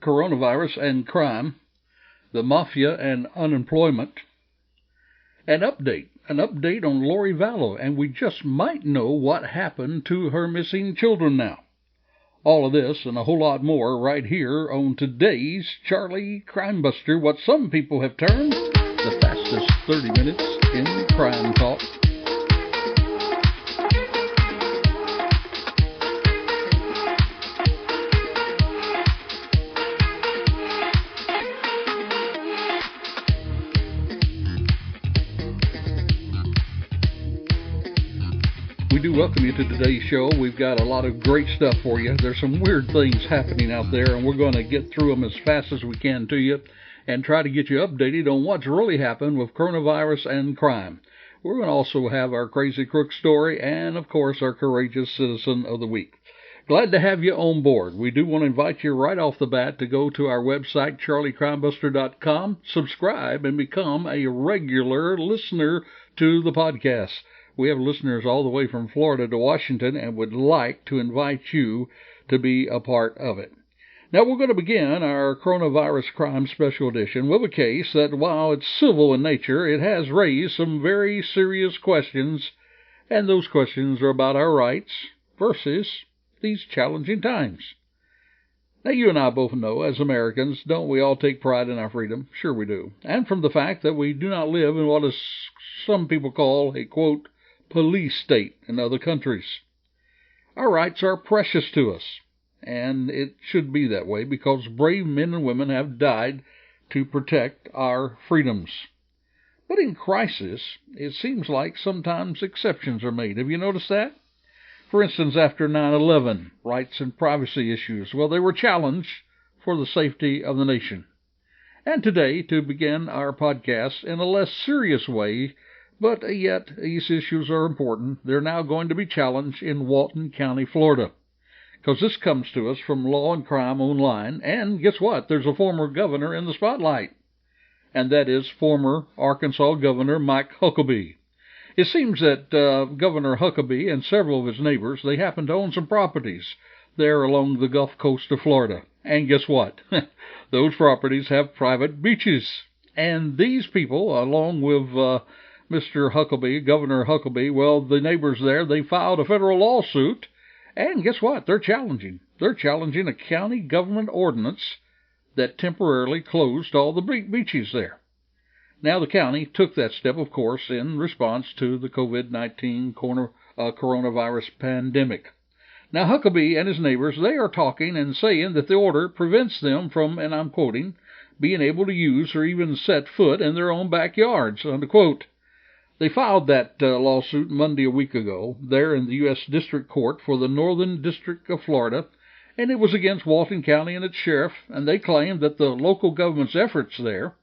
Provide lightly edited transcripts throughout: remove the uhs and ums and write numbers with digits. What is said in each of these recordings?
coronavirus and crime, the mafia and unemployment, an update on Lori Vallow, and we just might know what happened to her missing children now. All of this and a whole lot more right here on today's Charlie Crimebuster, what some people have termed the fastest 30 minutes in crime talk. We do welcome you to today's show. We've got a lot of great stuff for you. There's some weird things happening out there, and we're going to get through them as fast as we can to you and try to get you updated on what's really happened with coronavirus and crime. We're going to also have our Crazy Crook story and, of course, our Courageous Citizen of the Week. Glad to have you on board. We do want to invite you right off the bat to go to our website, charliecrimebuster.com, subscribe, and become a regular listener to the podcast. We have listeners all the way from Florida to Washington and would like to invite you to be a part of it. Now, we're going to begin our Coronavirus Crime Special Edition with a case that, while it's civil in nature, it has raised some very serious questions, and those questions are about our rights versus these challenging times. Now, you and I both know, as Americans, don't we all take pride in our freedom? Sure we do. And from the fact that we do not live in what is some people call a, quote, police state in other countries. Our rights are precious to us, and it should be that way because brave men and women have died to protect our freedoms. But in crisis, it seems like sometimes exceptions are made. Have you noticed that? For instance, after 9/11, rights and privacy issues, well, they were challenged for the safety of the nation. And today, to begin our podcast in a less serious way, but yet these issues are important, they're now going to be challenged in Walton County, Florida. Because this comes to us from Law and Crime Online, and guess what? There's a former governor in the spotlight, and that is former Arkansas Governor Mike Huckabee. It seems that Governor Huckabee and several of his neighbors, they happen to own some properties there along the Gulf Coast of Florida. And guess what? Those properties have private beaches. And these people, along with Mr. Huckabee, Governor Huckabee, well, the neighbors there, they filed a federal lawsuit, and guess what? They're challenging a county government ordinance that temporarily closed all the beaches there. Now, the county took that step, of course, in response to the COVID-19 coronavirus pandemic. Now, Huckabee and his neighbors, they are talking and saying that the order prevents them from, and I'm quoting, being able to use or even set foot in their own backyards, unquote. They filed that lawsuit Monday a week ago there in the U.S. District Court for the Northern District of Florida, and it was against Walton County and its sheriff, and they claimed that the local government's efforts there,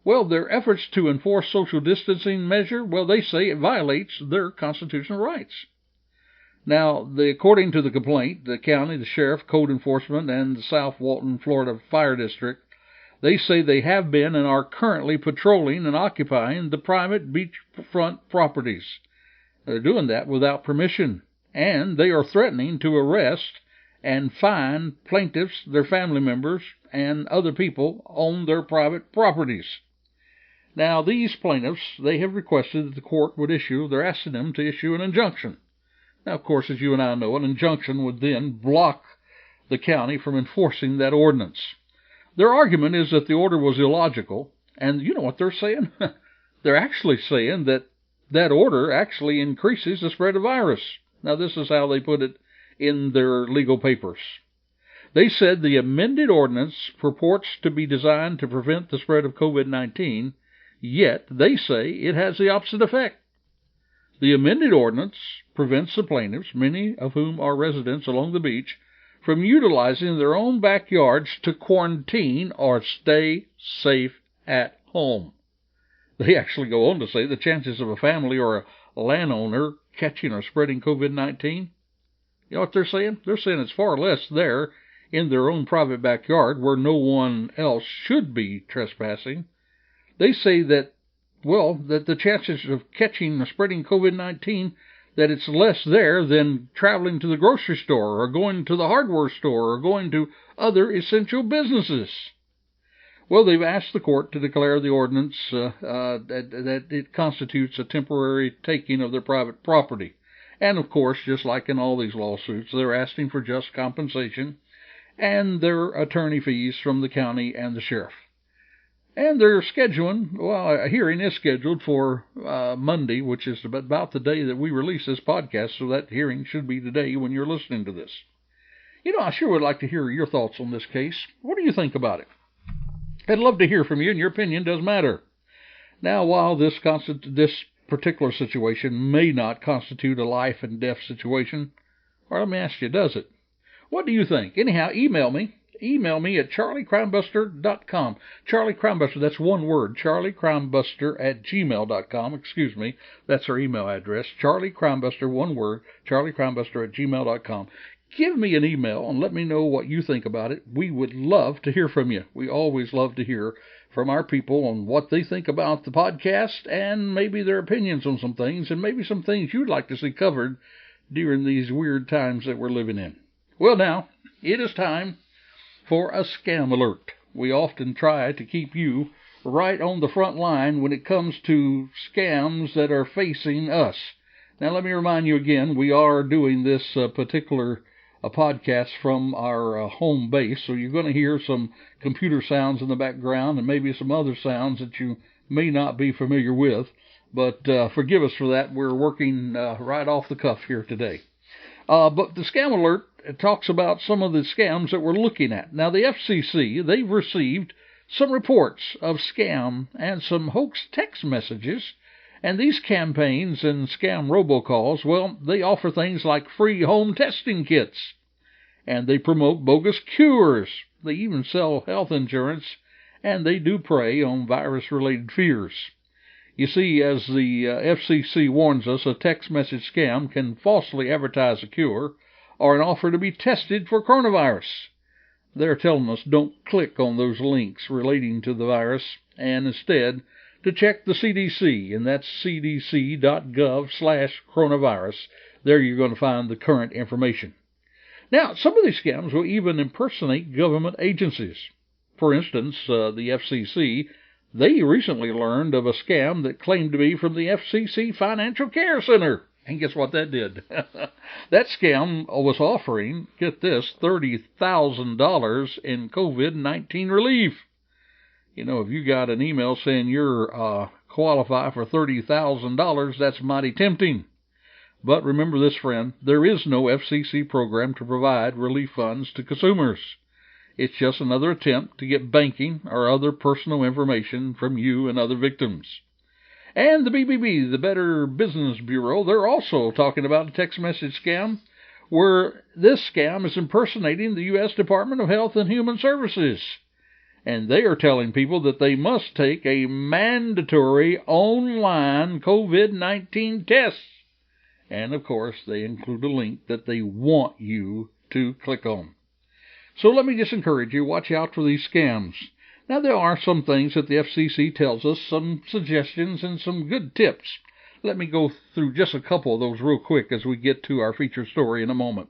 well, their efforts to enforce social distancing measure, well, they say it violates their constitutional rights. Now, according to the complaint, the county, the sheriff, code enforcement, and the South Walton, Florida Fire District, they say they have been and are currently patrolling and occupying the private beachfront properties. They're doing that without permission, and they are threatening to arrest and fine plaintiffs, their family members, and other people on their private properties. Now, these plaintiffs, they have requested that the court would they're asking them to issue an injunction. Now, of course, as you and I know, an injunction would then block the county from enforcing that ordinance. Their argument is that the order was illogical, and you know what they're saying? They're actually saying that that order actually increases the spread of virus. Now, this is how they put it in their legal papers. They said the amended ordinance purports to be designed to prevent the spread of COVID-19, yet they say it has the opposite effect. The amended ordinance prevents the plaintiffs, many of whom are residents along the beach, from utilizing their own backyards to quarantine or stay safe at home. They actually go on to say the chances of a family or a landowner catching or spreading COVID-19, you know what they're saying? They're saying it's far less there in their own private backyard where no one else should be trespassing. They say that, well, that the chances of catching or spreading COVID-19 that it's less there than traveling to the grocery store or going to the hardware store or going to other essential businesses. Well, they've asked the court to declare the ordinance that it constitutes a temporary taking of their private property. And, of course, just like in all these lawsuits, they're asking for just compensation and their attorney fees from the county and the sheriff. And they're scheduling, a hearing is scheduled for Monday, which is about the day that we release this podcast, so that hearing should be today when you're listening to this. I sure would like to hear your thoughts on this case. What do you think about it? I'd love to hear from you, and your opinion does matter. Now, while this particular situation may not constitute a life and death situation, or let me ask you, does it? What do you think? Anyhow, email me. Email me at charliecrimebuster.com. Charlie Crimebuster, that's one word, charliecrimebuster@gmail.com. Excuse me, that's our email address. Charlie Crimebuster, one word, charliecrimebuster@gmail.com. Give me an email and let me know what you think about it. We would love to hear from you. We always love to hear from our people on what they think about the podcast and maybe their opinions on some things and maybe some things you'd like to see covered during these weird times that we're living in. Well, now, it is time for a scam alert. We often try to keep you right on the front line when it comes to scams that are facing us. Now, let me remind you again, we are doing this particular podcast from our home base, so you're going to hear some computer sounds in the background and maybe some other sounds that you may not be familiar with, but forgive us for that. We're working right off the cuff here today. But the scam alert talks about some of the scams that we're looking at. Now, the FCC, they've received some reports of scam and some hoax text messages, and these campaigns and scam robocalls, well, they offer things like free home testing kits, and they promote bogus cures. They even sell health insurance, and they do prey on virus-related fears. You see, as the FCC warns us, a text message scam can falsely advertise a cure or an offer to be tested for coronavirus. They're telling us don't click on those links relating to the virus, and instead to check the CDC, and that's cdc.gov/coronavirus. There you're going to find the current information. Now, some of these scams will even impersonate government agencies. For instance, the FCC, they recently learned of a scam that claimed to be from the FCC Financial Care Center. And guess what that did? That scam was offering, get this, $30,000 in COVID-19 relief. If you got an email saying you're qualify for $30,000, that's mighty tempting. But remember this, friend, there is no FCC program to provide relief funds to consumers. It's just another attempt to get banking or other personal information from you and other victims. And the BBB, the Better Business Bureau, they're also talking about a text message scam where this scam is impersonating the U.S. Department of Health and Human Services. And they are telling people that they must take a mandatory online COVID-19 test. And, of course, they include a link that they want you to click on. So let me just encourage you, watch out for these scams. Now, there are some things that the FCC tells us, some suggestions and some good tips. Let me go through just a couple of those real quick as we get to our feature story in a moment.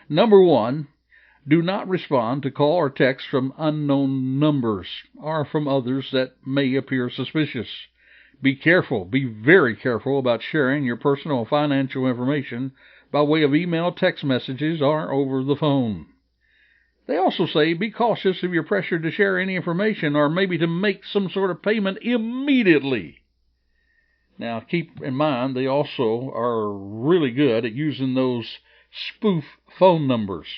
Number one, do not respond to call or text from unknown numbers or from others that may appear suspicious. Be careful, be very careful about sharing your personal and financial information by way of email, text messages, or over the phone. They also say be cautious of your pressure to share any information or maybe to make some sort of payment immediately. Now, keep in mind, they also are really good at using those spoof phone numbers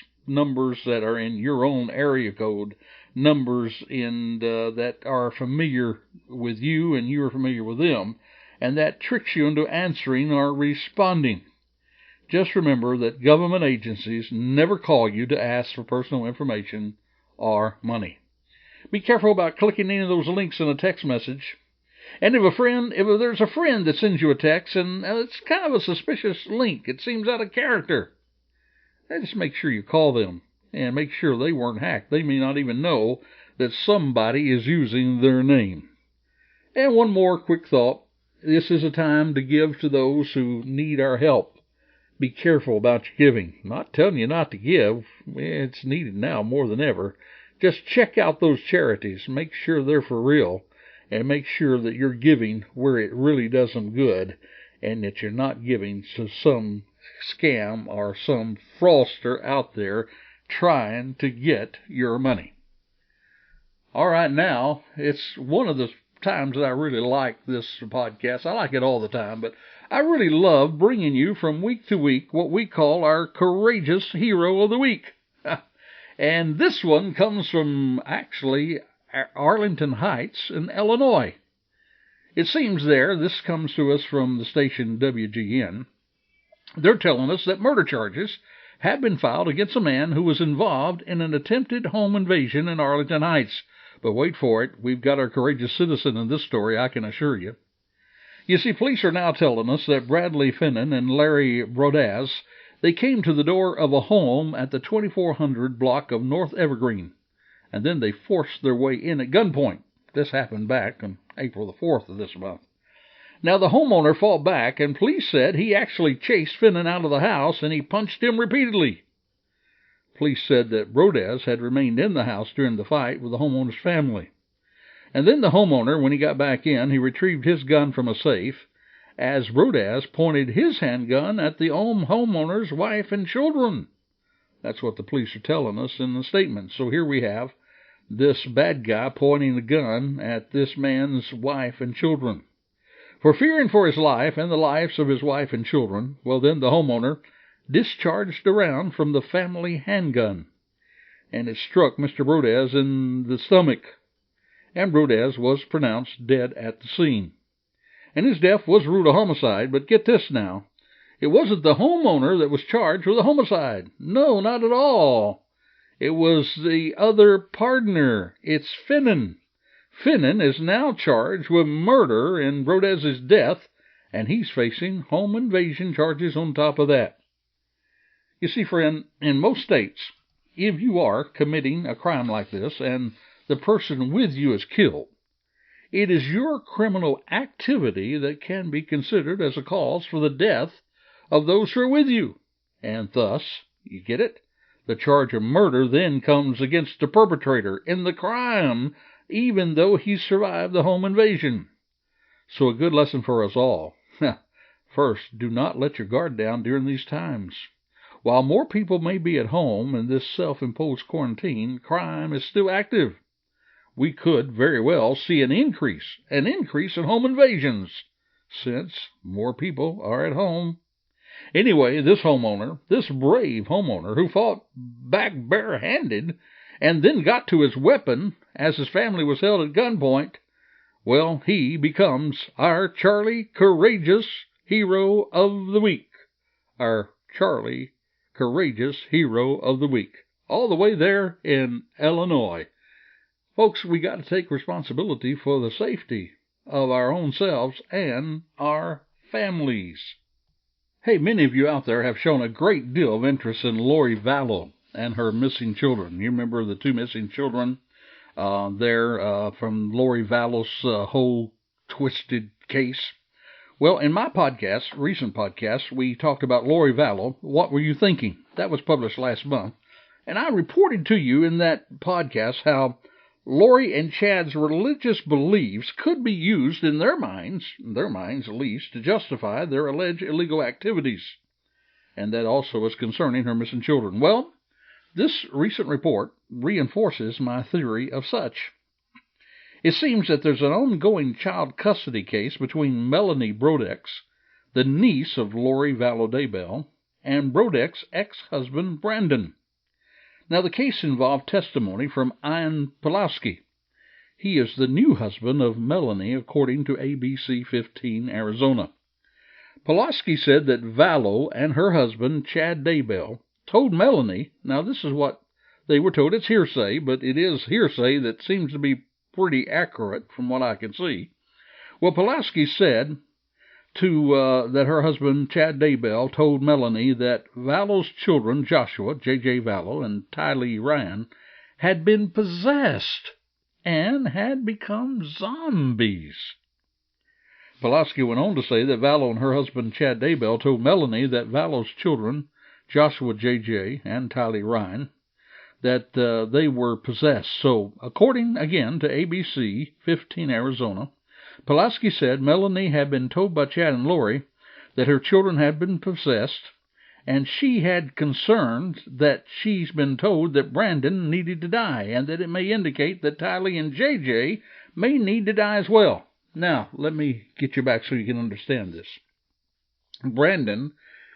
that are in your own area code, numbers that are familiar with you and you are familiar with them, and that tricks you into answering or responding. Just remember that government agencies never call you to ask for personal information or money. Be careful about clicking any of those links in a text message. And if there's a friend that sends you a text and it's kind of a suspicious link, it seems out of character, just make sure you call them and make sure they weren't hacked. They may not even know that somebody is using their name. And one more quick thought. this is a time to give to those who need our help. Be careful about your giving. I'm not telling you not to give. It's needed now more than ever. Just check out those charities. Make sure they're for real. And make sure that you're giving where it really does them good. And that you're not giving to some scam or some fraudster out there trying to get your money. All right, now, it's one of the times that I really like this podcast. I like it all the time, but I really love bringing you from week to week what we call our Courageous Hero of the Week. And this one comes from, actually, Arlington Heights in Illinois. It seems this comes to us from the station WGN. They're telling us that murder charges have been filed against a man who was involved in an attempted home invasion in Arlington Heights. But wait for it, we've got our courageous citizen in this story, I can assure you. You see, police are now telling us that Bradley Finnan and Larry Brodaz, they came to the door of a home at the 2400 block of North Evergreen, and then they forced their way in at gunpoint. This happened back on April the 4th of this month. Now, the homeowner fought back, and police said he actually chased Finnan out of the house, and he punched him repeatedly. Police said that Brodaz had remained in the house during the fight with the homeowner's family. And then the homeowner, when he got back in, he retrieved his gun from a safe, as Brodaz pointed his handgun at the homeowner's wife and children. That's what the police are telling us in the statement. So here we have this bad guy pointing the gun at this man's wife and children. For fearing for his life and the lives of his wife and children, well then the homeowner discharged a round from the family handgun, and it struck Mr. Brodaz in the stomach, and Brodaz was pronounced dead at the scene. And his death was ruled a homicide, but get this now, it wasn't the homeowner that was charged with a homicide. No, not at all. It was the other partner. It's Finnan. Finnan is now charged with murder in Brodaz's death, and he's facing home invasion charges on top of that. You see, friend, in most states, if you are committing a crime like this and the person with you is killed, it is your criminal activity that can be considered as a cause for the death of those who are with you. And thus, you get it? The charge of murder then comes against the perpetrator in the crime, even though he survived the home invasion. So a good lesson for us all. First, do not let your guard down during these times. While more people may be at home in this self-imposed quarantine, crime is still active. We could very well see an increase in home invasions, since more people are at home. Anyway, this brave homeowner who fought back barehanded and then got to his weapon as his family was held at gunpoint, well, he becomes our Charlie Courageous Hero of the Week. Our Charlie Courageous Hero of the Week. All the way there in Illinois. Folks, we got to take responsibility for the safety of our own selves and our families. Hey, many of you out there have shown a great deal of interest in Lori Vallow and her missing children. You remember the two missing children from Lori Vallow's whole twisted case? Well, in my recent podcast, we talked about Lori Vallow. What were you thinking? That was published last month. And I reported to you in that podcast how Lori and Chad's religious beliefs could be used in their minds at least, to justify their alleged illegal activities. And that also is concerning her missing children. Well, this recent report reinforces my theory of such. It seems that there's an ongoing child custody case between Melanie Brodex, the niece of Lori Vallow Daybell, and Brodex's ex-husband Brandon. Now, the case involved testimony from Ian Pulaski. He is the new husband of Melanie, according to ABC 15 Arizona. Pulaski said that Vallow and her husband, Chad Daybell, told Melanie, now this is what they were told, it's hearsay, but it is hearsay that seems to be pretty accurate from what I can see. Well, Pulaski said that her husband, Chad Daybell, told Melanie that Vallow's children, Joshua, J.J. Vallow, and Tylee Ryan, had been possessed and had become zombies. Pulaski went on to say that Vallow and her husband Chad Daybell told Melanie that Vallow's children, Joshua J.J. and Tylee Ryan, that they were possessed. So, according, again, to ABC 15 Arizona, Pulaski said Melanie had been told by Chad and Lori that her children had been possessed, and she had concerns that she's been told that Brandon needed to die, and that it may indicate that Tylee and JJ may need to die as well. Now, let me get you back so you can understand this. Brandon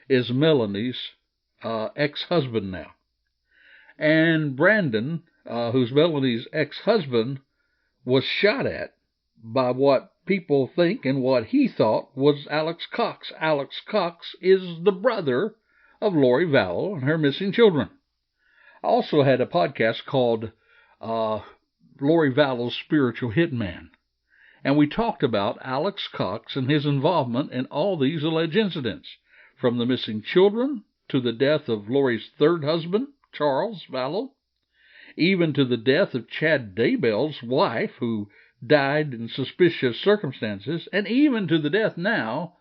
is Melanie's ex-husband now. And Brandon, who's Melanie's ex-husband, was shot at by what people think and what he thought was Alex Cox. Alex Cox is the brother of Lori Vallow and her missing children. I also had a podcast called Lori Vallow's Spiritual Hitman. And we talked about Alex Cox and his involvement in all these alleged incidents, from the missing children to the death of Lori's third husband, Charles Vallow, even to the death of Chad Daybell's wife, who died in suspicious circumstances, and even to the death now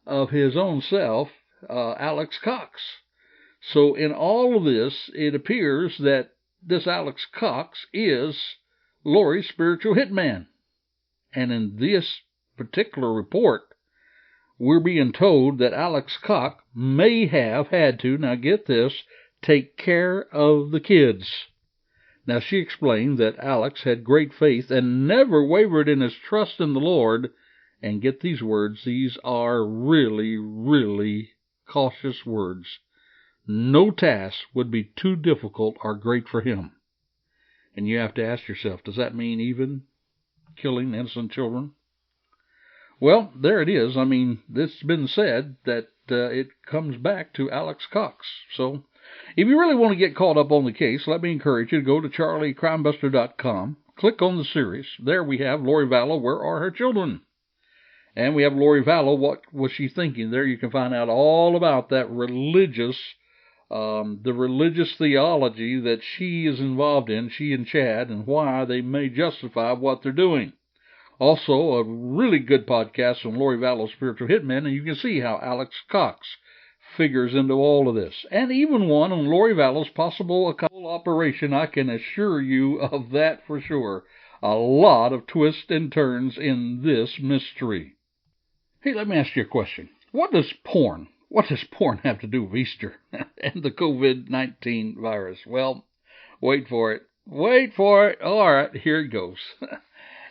of his own self, Alex Cox. So in all of this, it appears that this Alex Cox is Lori's spiritual hitman. And in this particular report, we're being told that Alex Cox may have had to, now get this, take care of the kids. Now, she explained that Alex had great faith and never wavered in his trust in the Lord. And get these words, these are really, really cautious words. No task would be too difficult or great for him. And you have to ask yourself, does that mean even killing innocent children? Well, there it is. I mean, it's been said that it comes back to Alex Cox. So, if you really want to get caught up on the case, let me encourage you to go to CharlieCrimebuster.com, click on the series. There we have Lori Vallow, Where Are Her Children? And we have Lori Vallow, What Was She Thinking? There you can find out all about that religious, the religious theology that she is involved in, she and Chad, and why they may justify what they're doing. Also, a really good podcast on Lori Vallow's Spiritual Hitman, and you can see how Alex Cox figures into all of this. And even one on Lori Vallow's possible operation. I can assure you of that for sure. A lot of twists and turns in this mystery. Hey, let me ask you a question. What does porn have to do with Easter and the COVID-19 virus? Well, wait for it. All right, here it goes.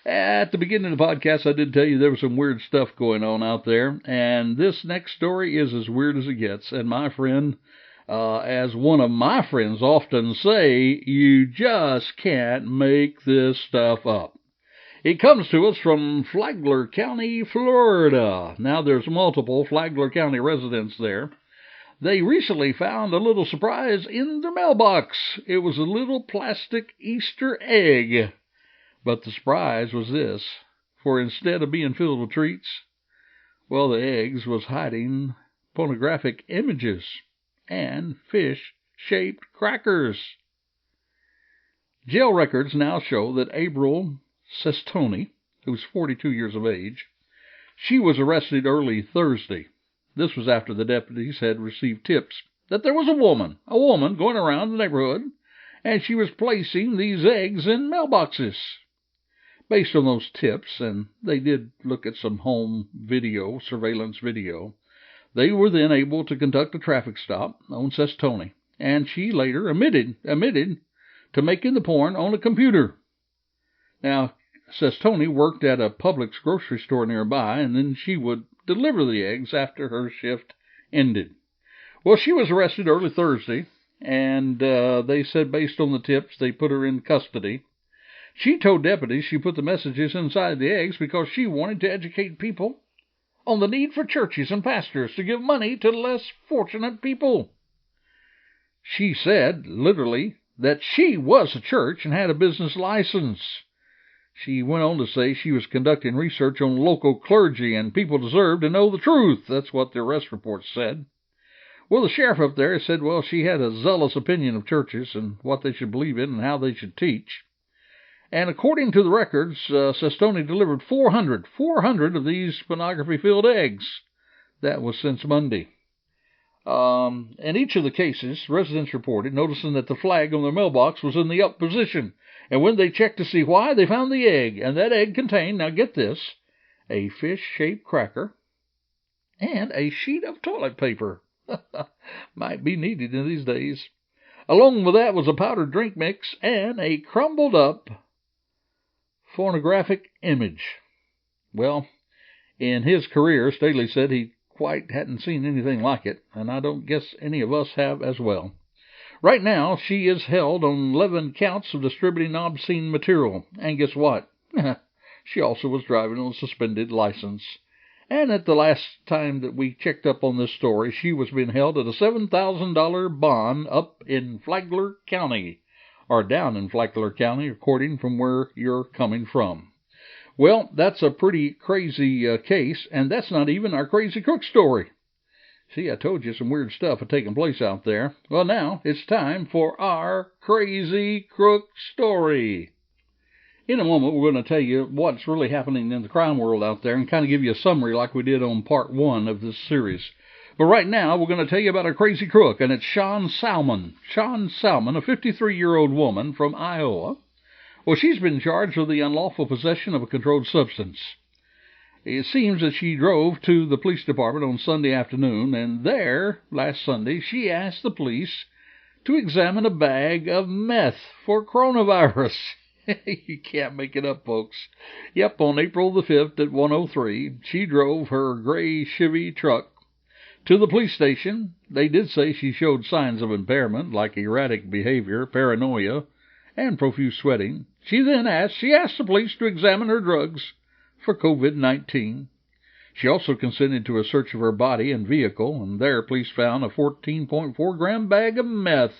At the beginning of the podcast, I did tell you there was some weird stuff going on out there, and this next story is as weird as it gets. And my friend, as one of my friends often say, you just can't make this stuff up. It comes to us from Flagler County, Florida. Now, there's multiple Flagler County residents there. They recently found a little surprise in their mailbox. It was a little plastic Easter egg. But the surprise was this, for instead of being filled with treats, well, the eggs was hiding pornographic images and fish-shaped crackers. Jail records now show that April Sestoni, who's 42 years of age, she was arrested early Thursday. This was after the deputies had received tips that there was a woman going around the neighborhood, and she was placing these eggs in mailboxes. Based on those tips, and they did look at some home video, surveillance video, they were then able to conduct a traffic stop on Sestoni, and she later admitted to making the porn on a computer. Now, Sestoni worked at a Publix grocery store nearby, and then she would deliver the eggs after her shift ended. Well, she was arrested early Thursday, and they said based on the tips, they put her in custody. She told deputies she put the messages inside the eggs because she wanted to educate people on the need for churches and pastors to give money to less fortunate people. She said, literally, that she was a church and had a business license. She went on to say she was conducting research on local clergy and people deserve to know the truth. That's what the arrest report said. Well, the sheriff up there said, well, she had a zealous opinion of churches and what they should believe in and how they should teach. And according to the records, Sestoni delivered 400 of these pornography-filled eggs. That was since Monday. In each of the cases, residents reported noticing that the flag on their mailbox was in the up position. And when they checked to see why, they found the egg. And that egg contained, now get this, a fish-shaped cracker and a sheet of toilet paper. Might be needed in these days. Along with that was a powdered drink mix and a crumbled up pornographic image. Well, in his career, Staley said he quite hadn't seen anything like it, and I don't guess any of us have as well. Right now, she is held on 11 counts of distributing obscene material. And guess what? She also was driving on a suspended license. And at the last time that we checked up on this story, she was being held at a $7,000 bond up in Flagler County, or down in Flagler County, according from where you're coming from. Well, that's a pretty crazy case, and that's not even our crazy crook story. See, I told you some weird stuff had taken place out there. Well, now it's time for our crazy crook story. In a moment, we're going to tell you what's really happening in the crime world out there and kind of give you a summary like we did on part 1 of this series. But right now, we're going to tell you about a crazy crook, and it's Shawn Salmon. Shawn Salmon, a 53-year-old woman from Iowa. Well, she's been charged with the unlawful possession of a controlled substance. It seems that she drove to the police department on Sunday afternoon, and there, last Sunday, she asked the police to examine a bag of meth for coronavirus. You can't make it up, folks. Yep, on April the 5th at 1:03, she drove her gray Chevy truck to the police station. They did say she showed signs of impairment, like erratic behavior, paranoia, and profuse sweating. She asked the police to examine her drugs for COVID-19. She also consented to a search of her body and vehicle, and there police found a 14.4-gram bag of meth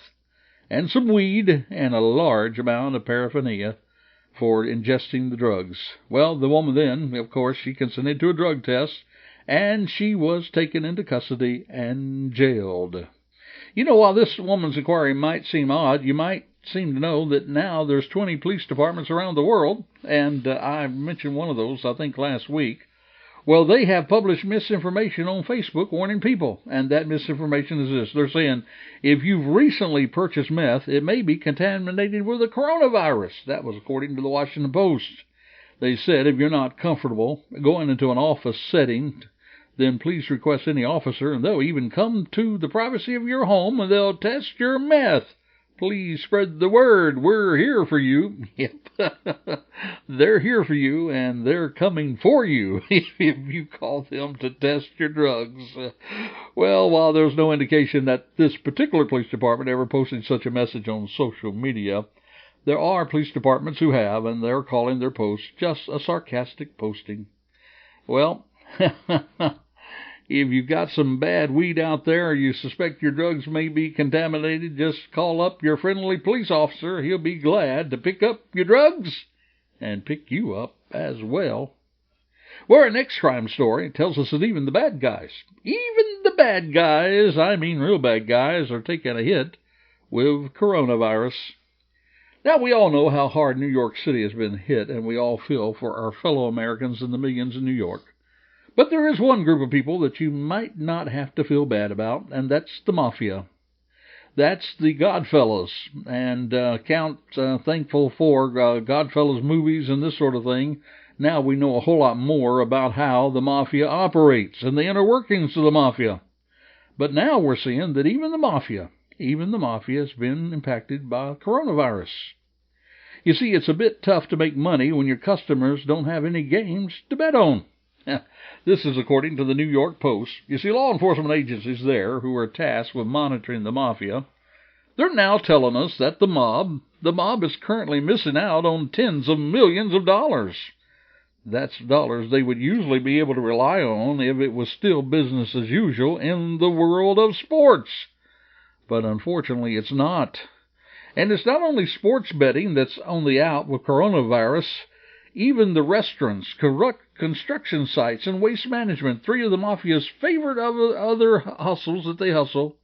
and some weed and a large amount of paraphernalia for ingesting the drugs. Well, the woman then, of course, she consented to a drug test, and she was taken into custody and jailed. You know, while this woman's inquiry might seem odd, you might seem to know that now there's 20 police departments around the world, and I mentioned one of those, I think, last week. Well, they have published misinformation on Facebook warning people, and that misinformation is this. They're saying, if you've recently purchased meth, it may be contaminated with the coronavirus. That was according to the Washington Post. They said, if you're not comfortable going into an office setting, then please request any officer, and they'll even come to the privacy of your home, and they'll test your meth. Please spread the word. We're here for you. Yep. They're here for you, and they're coming for you if you call them to test your drugs. Well, while there's no indication that this particular police department ever posted such a message on social media, there are police departments who have, and they're calling their post just a sarcastic posting. Well, if you've got some bad weed out there or you suspect your drugs may be contaminated, just call up your friendly police officer. He'll be glad to pick up your drugs and pick you up as well. Well, our next crime story tells us that even the bad guys, I mean real bad guys, are taking a hit with coronavirus. Now, we all know how hard New York City has been hit, and we all feel for our fellow Americans and the millions in New York. But there is one group of people that you might not have to feel bad about, and that's the mafia. That's the Godfellas, and count thankful for Godfellas movies and this sort of thing. Now we know a whole lot more about how the mafia operates and the inner workings of the mafia. But now we're seeing that even the mafia has been impacted by coronavirus. You see, it's a bit tough to make money when your customers don't have any games to bet on. This is according to the New York Post. You see, law enforcement agencies there who are tasked with monitoring the mafia, they're now telling us that the mob is currently missing out on tens of millions of dollars. That's dollars they would usually be able to rely on if it was still business as usual in the world of sports. But unfortunately, it's not. And it's not only sports betting that's on the out with coronavirus. Even the restaurants, construction sites, and waste management, three of the mafia's favorite other hustles that they hustle,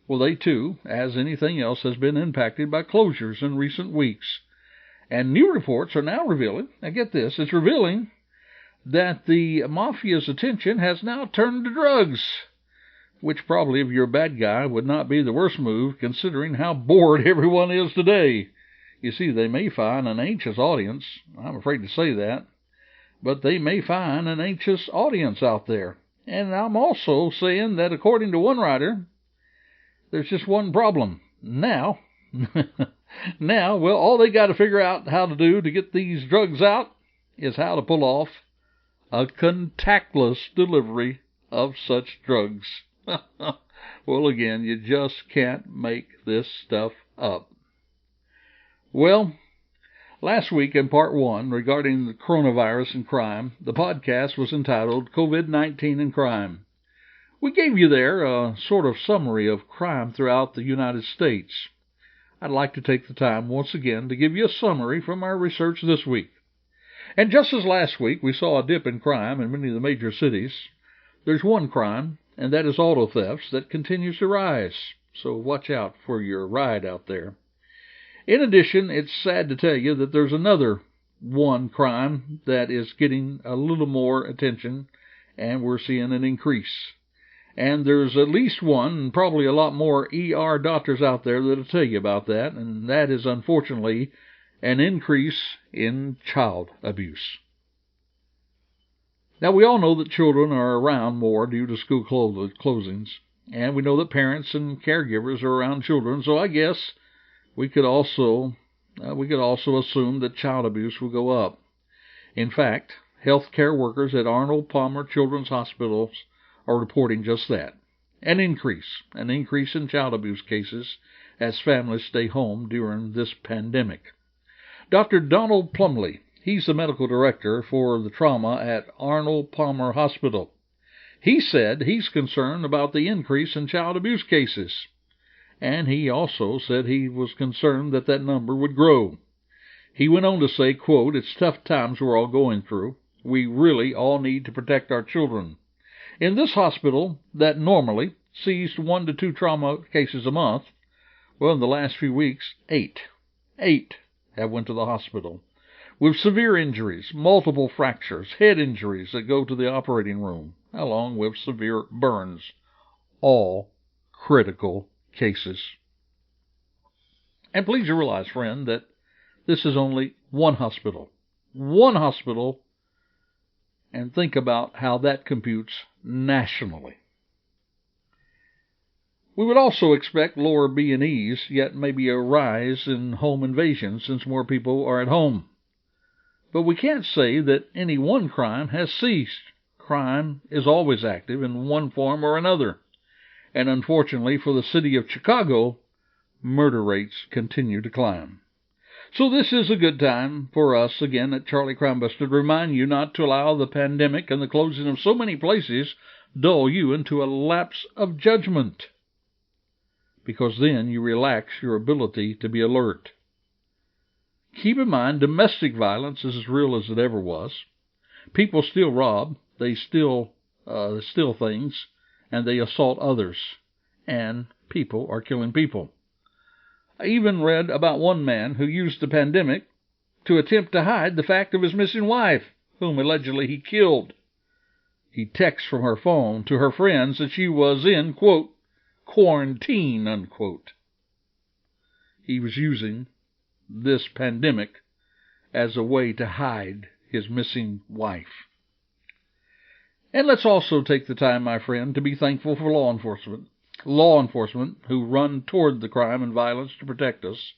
well, they too, as anything else, has been impacted by closures in recent weeks. And new reports are now revealing, now get this, it's revealing that the mafia's attention has now turned to drugs, which probably, if you're a bad guy, would not be the worst move, considering how bored everyone is today. You see, they may find an anxious audience. I'm afraid to say that. But they may find an anxious audience out there. And I'm also saying that, according to one writer, there's just one problem. Now, all they got to figure out how to do to get these drugs out is how to pull off a contactless delivery of such drugs. Well, again, you just can't make this stuff up. Well, last week in part 1, regarding the coronavirus and crime, the podcast was entitled COVID-19 and Crime. We gave you there a sort of summary of crime throughout the United States. I'd like to take the time once again to give you a summary from our research this week. And just as last week we saw a dip in crime in many of the major cities, there's one crime, and that is auto thefts, that continues to rise. So watch out for your ride out there. In addition, it's sad to tell you that there's another one crime that is getting a little more attention, and we're seeing an increase. And there's at least one, and probably a lot more ER doctors out there that'll tell you about that, and that is, unfortunately, an increase in child abuse. Now, we all know that children are around more due to school closings, and we know that parents and caregivers are around children, so I guess we could also assume that child abuse will go up. In fact, healthcare workers at Arnold Palmer Children's Hospitals are reporting just that, an increase in child abuse cases as families stay home during this pandemic. Dr. Donald Plumley, he's the medical director for the trauma at Arnold Palmer Hospital. He said he's concerned about the increase in child abuse cases, and he also said he was concerned that that number would grow. He went on to say, quote, "It's tough times we're all going through. We really all need to protect our children. In this hospital that normally sees 1 to 2 trauma cases a month, well, in the last few weeks, 8 have went to the hospital with severe injuries, multiple fractures, head injuries that go to the operating room, along with severe burns, all critical cases." And please realize, friend, that this is only one hospital, and think about how that computes nationally. We would also expect lower B&Es, yet maybe a rise in home invasions since more people are at home. But we can't say that any one crime has ceased. Crime is always active in one form or another. And unfortunately for the city of Chicago, murder rates continue to climb. So this is a good time for us, again, at Charlie Crimebuster, to remind you not to allow the pandemic and the closing of so many places dull you into a lapse of judgment, because then you relax your ability to be alert. Keep in mind, domestic violence is as real as it ever was. People still rob, they still steal things, and they assault others, and people are killing people. I even read about one man who used the pandemic to attempt to hide the fact of his missing wife, whom allegedly he killed. He texted from her phone to her friends that she was in, quote, quarantine, unquote. He was using this pandemic as a way to hide his missing wife. And let's also take the time, my friend, to be thankful for law enforcement who run toward the crime and violence to protect us,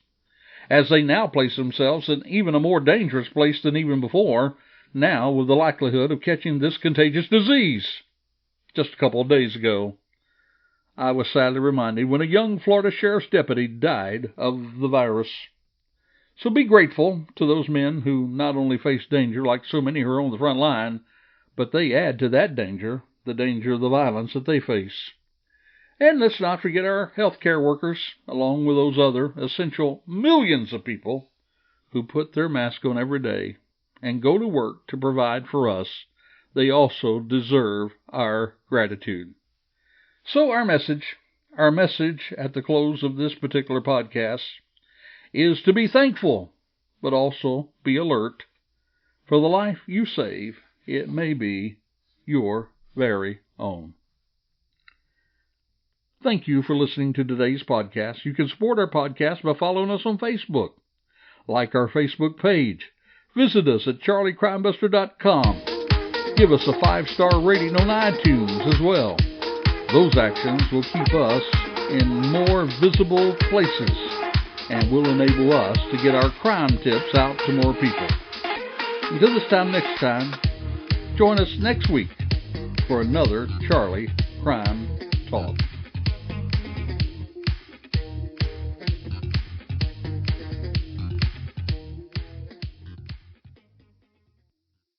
as they now place themselves in even a more dangerous place than even before, now with the likelihood of catching this contagious disease. Just a couple of days ago, I was sadly reminded when a young Florida sheriff's deputy died of the virus. So be grateful to those men who not only face danger like so many who are on the front line, but they add to that danger the danger of the violence that they face. And let's not forget our healthcare workers, along with those other essential millions of people who put their mask on every day and go to work to provide for us. They also deserve our gratitude. So our message at the close of this particular podcast is to be thankful but also be alert. For the life you save, it may be your very own. Thank you for listening to today's podcast. You can support our podcast by following us on Facebook. Like our Facebook page. Visit us at charliecrimebuster.com. Give us a 5-star rating on iTunes as well. Those actions will keep us in more visible places and will enable us to get our crime tips out to more people. Until this time next time, join us next week for another Charlie Crime Talk.